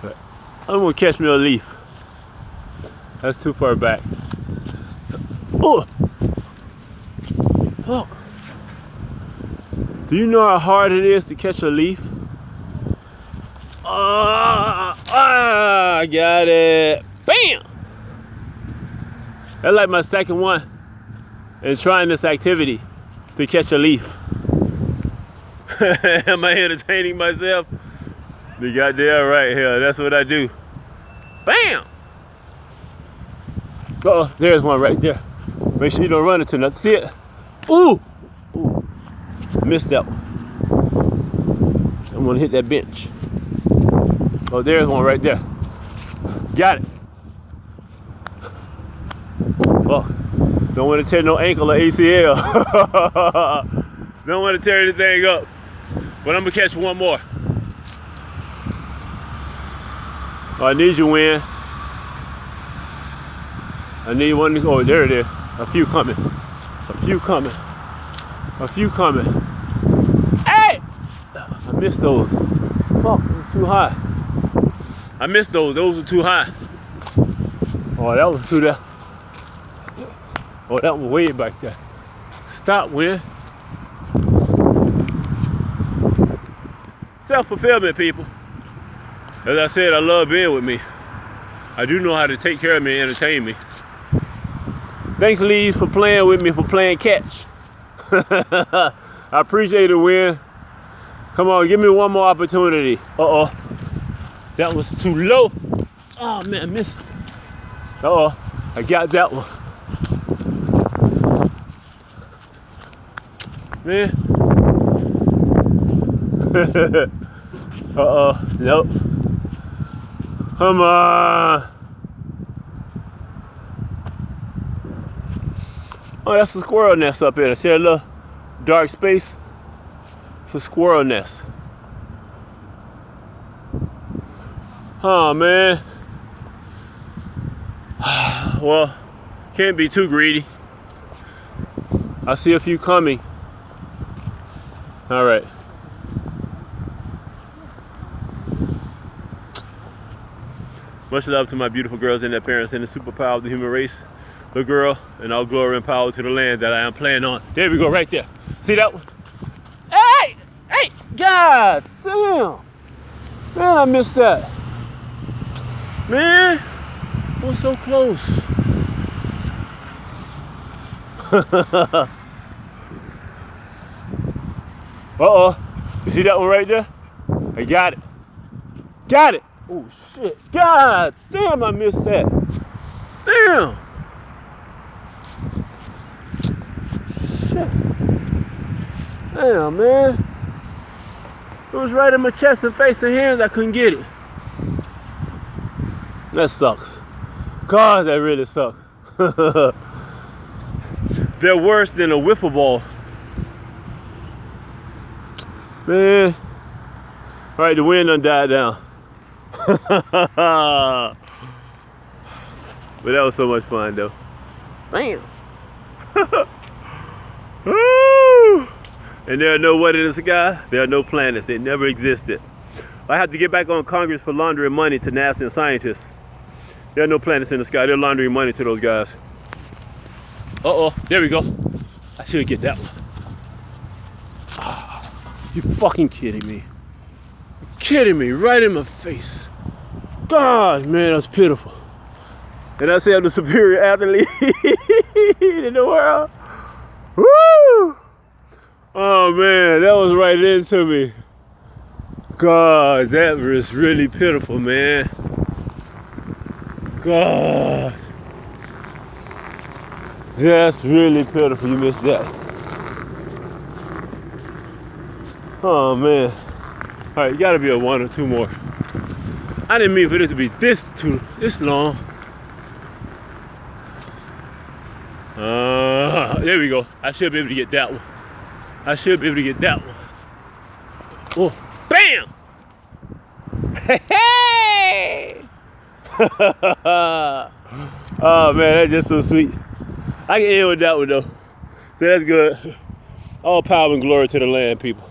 I'm gonna catch me a leaf. That's too far back. Oh! Fuck. Do you know how hard it is to catch a leaf? I got it. Bam! That's like my second one in trying this activity to catch a leaf. Am I entertaining myself? You goddamn right here. That's what I do. Bam! Uh-oh, there's one right there. Make sure you don't run into nothing. See it? Ooh! Ooh. Missed that one. I'm gonna hit that bench. Oh, there's one right there. Got it. Oh, don't want to tear no ankle or ACL. Don't want to tear anything up. But I'm gonna catch one more. Oh, I need you, Win. I need one to go. Oh, there it is. A few coming. A few coming. A few coming. Hey! I missed those. Fuck, they're too high. I missed those. Those were too high. Oh, that was too there. Oh, that one way back there. Stop, Win. Self-fulfillment, people. As I said, I love being with me. I do know how to take care of me and entertain me. Thanks, Lee, for playing with me, for playing catch. I appreciate it, Win. Come on, give me one more opportunity. Uh-oh. That was too low. Oh, man, I missed it. Uh-oh. I got that one. Man. Uh-oh. Nope. Come on. Oh, that's a squirrel nest up here. See that little dark space? It's a squirrel nest. Oh, man. Well, can't be too greedy. I see a few coming. All right. Much love to my beautiful girls and their parents and the superpower of the human race. The girl and all glory and power to the land that I am playing on. There we go, right there. See that one? Hey! Hey! God damn! Man, I missed that. Man, I was so close. Uh-oh. You see that one right there? I got it. Got it! Oh, shit. God damn, I missed that. Damn! Shit. Damn, man. It was right in my chest and face and hands. I couldn't get it. That sucks. God, that really sucks. They're worse than a wiffle ball. Man. All right, the wind done died down. But that was so much fun, though. Bam. Woo! And there are no what in the sky. There are no planets. They never existed. I have to get back on Congress for laundering money to NASA and scientists. There are no planets in the sky. They're laundering money to those guys. Uh-oh. There we go. I should get that one. Oh, you fucking kidding me. You're kidding me. Right in my face. God, man, that's pitiful. And I say I'm the superior athlete in the world. Woo! Oh, man, that was right into me. God, that was really pitiful, man. God. That's really pitiful. You missed that. Oh, man. All right, you gotta be a one or two more. I didn't mean for this to be this long. There we go. I should be able to get that one. I should be able to get that one. Oh, bam! Hey! Oh man, that's just so sweet. I can end with that one though. So that's good. All power and glory to the land, people.